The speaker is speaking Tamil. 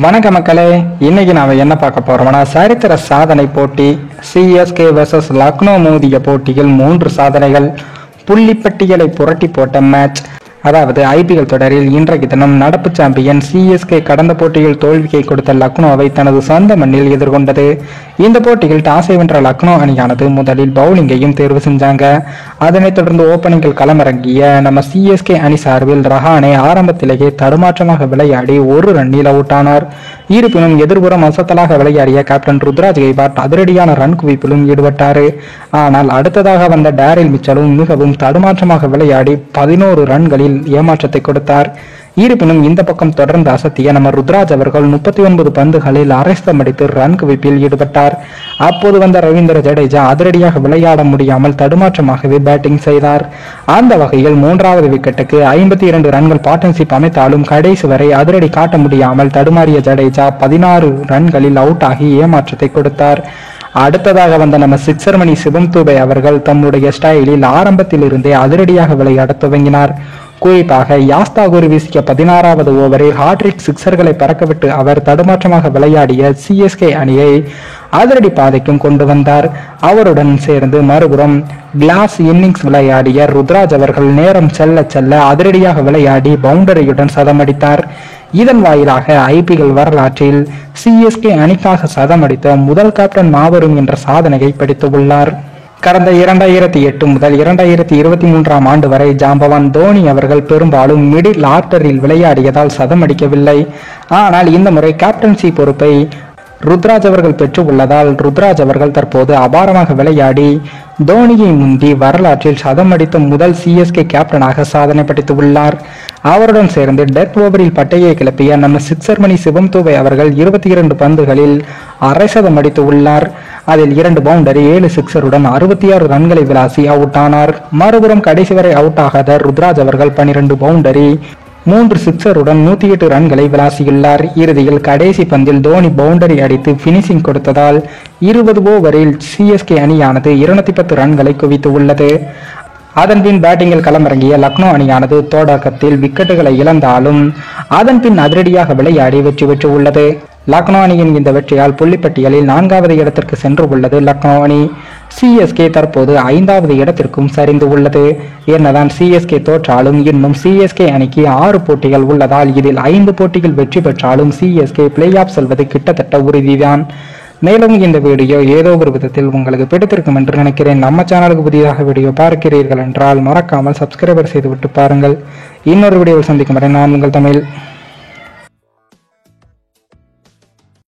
வணக்க மக்களே, இன்னைக்கு நாம என்ன பார்க்க போறோம்னா சரித்திர சாதனை போட்டி சிஎஸ்கே வெர்சஸ் லக்னோ மோதிய போட்டியில் 3 சாதனைகள், புள்ளிப்பட்டியலை புரட்டி போட்ட மேட்ச். அதாவது ஐபிஎல் தொடரில் இன்றைக்கு தினம் நடப்பு சாம்பியன் சிஎஸ்கே கடந்த போட்டியில் தோல்வியை கொடுத்த லக்னோவை தனது சொந்த மண்ணில் எதிர்கொண்டது. இந்த போட்டியில் டாஸை வென்ற லக்னோ அணியானது முதலில் பவுலிங்கையும் தேர்வு செஞ்சாங்க. அதனைத் தொடர்ந்து ஓப்பனிங்கில் களமிறங்கிய நம்ம சிஎஸ்கே அணி சார்பில் ரஹானே ஆரம்பத்திலேயே தடுமாற்றமாக விளையாடி 1 ரன்னில் அவுட் ஆனார். இருப்பினும் எதிர்புறம் அசத்தலாக விளையாடிய கேப்டன் ருத்ராஜ் கெய்க்வாட் அதிரடியான ரன் குவிப்பிலும் ஈடுபட்டார். ஆனால் அடுத்ததாக வந்த டேரில் மிச்சலும் மிகவும் தடுமாற்றமாக விளையாடி 11 ரன்களில் ஏமாற்றத்தை கொடுத்தார். இருப்பினும் இந்த பக்கம் தொடர்ந்து அசத்திய நம்ம ருத்ராஜ் அவர்கள் 39 பந்துகளில் அரைஸ்தம் அடித்து ரன் குவிப்பில் ஈடுபட்டார். அப்போது வந்த ரவீந்திர ஜடேஜா அதிரடியாக விளையாட முடியாமல் தடுமாற்றமாகவே பேட்டிங் செய்தார். அந்த வகையில் 3வது விக்கெட்டுக்கு 52 ரன்கள் பார்ட்னர்ஷிப் அமைத்தாலும் கடைசி வரை அதிரடி காட்ட முடியாமல் தடுமாறிய ஜடேஜா 16 ரன்களில் அவுட் ஆகி ஏமாற்றத்தை கொடுத்தார். அடுத்ததாக வந்த நம்ம சிக்ஸர்மணி சிவம் தூபே அவர்கள் தம்முடைய ஸ்டைலில் ஆரம்பத்தில் இருந்தே அதிரடியாக விளையாட துவங்கினார். குறிப்பாக யாஸ்தாகூர் வீசிய 16வது ஓவரில் ஹாட்ரிக் சிக்ஸர்களை பறக்கவிட்டு அவர் தடுமாற்றமாக விளையாடிய சிஎஸ்கே அணியை அதிரடி பாதைக்கும் கொண்டு வந்தார். அவருடன் சேர்ந்து மறுபுறம் கிளாஸ் இன்னிங்ஸ் விளையாடிய ருத்ராஜ் அவர்கள் நேரம் செல்ல செல்ல அதிரடியாக விளையாடி பவுண்டரியுடன் சதமடித்தார். இதன் வாயிலாக ஐபிஎல் வரலாற்றில் சிஎஸ்கே அணிக்காக சதமடித்த முதல் கேப்டன் மாபெரும் என்ற சாதனையை படைத்துள்ளார். கடந்த 2008 முதல் 2023 ஆண்டு வரை ஜாம்பவான் தோனி அவர்கள் பெரும்பாலும் மிடில் ஆர்டரில் விளையாடியதால் சதமடிக்கவில்லை. ஆனால் இந்த முறை கேப்டன்சி பொறுப்பை ருத்ராஜ் அவர்கள் பெற்று உள்ளதால் ருத்ராஜ் அவர்கள் தற்போது அபாரமாக விளையாடி தோனியை முந்தி வரலாற்றில் சதம் அடித்த முதல் சிஎஸ்கே கேப்டனாக சாதனை படைத்துள்ளார். அவருடன் சேர்ந்து டெத் ஓவரில் பட்டையை கிளப்பிய நம்ம சிக்ஸர்மணி சிவம் தூபே அவர்கள் 22 பந்துகளில் அரை சதம் அடித்து உள்ளார். அதில் 2 பவுண்டரி 7 சிக்ஸருடன் 66 ரன்களை விளாசி அவுட் ஆனார். மறுபுறம் கடைசி வரை அவுட் ஆகாத ருத்ராஜ் அவர்கள் 12 பவுண்டரி 3 சிக்ஸருடன் 108 ரன்களை விளாசியுள்ளார். இறுதியில் கடைசி பந்தில் தோனி பவுண்டரி அடித்து பினிஷிங் கொடுத்ததால் 20 ஓவரில் சிஎஸ்கே அணியானது 210 ரன்களை குவித்து உள்ளது. அதன்பின் பேட்டிங்கில் களமிறங்கிய லக்னோ அணியானது தொடக்கத்தில் விக்கெட்டுகளை இழந்தாலும் அதன்பின் அதிரடியாக விளையாடி வெற்றி பெற்று உள்ளது. லக்னோ அணியின் இந்த வெற்றியால் புள்ளிப்பட்டியலில் 4வது இடத்திற்கு சென்று உள்ளது லக்னோ அணி. சிஎஸ்கே தற்போது 5வது இடத்திற்கும் சரிந்து உள்ளது. என்னதான் சிஎஸ்கே தோற்றாலும் இன்னும் சிஎஸ்கே அணிக்கு 6 போட்டிகள் உள்ளதால் இதில் 5 போட்டிகள் வெற்றி பெற்றாலும் சிஎஸ்கே பிளே ஆஃப் செல்வது கிட்டத்தட்ட உறுதிதான். மேலும் இந்த வீடியோ ஏதோ ஒரு விதத்தில் உங்களுக்கு பிடித்திருக்கும் என்று நினைக்கிறேன். நம்ம சேனலுக்கு புதிதாக வீடியோ பார்க்கிறீர்கள் என்றால் மறக்காமல் சப்ஸ்கிரைபர் செய்துவிட்டு பாருங்கள். இன்னொரு வீடியோவில் சந்திக்கும் வரை நான் உங்கள் தமிழ்.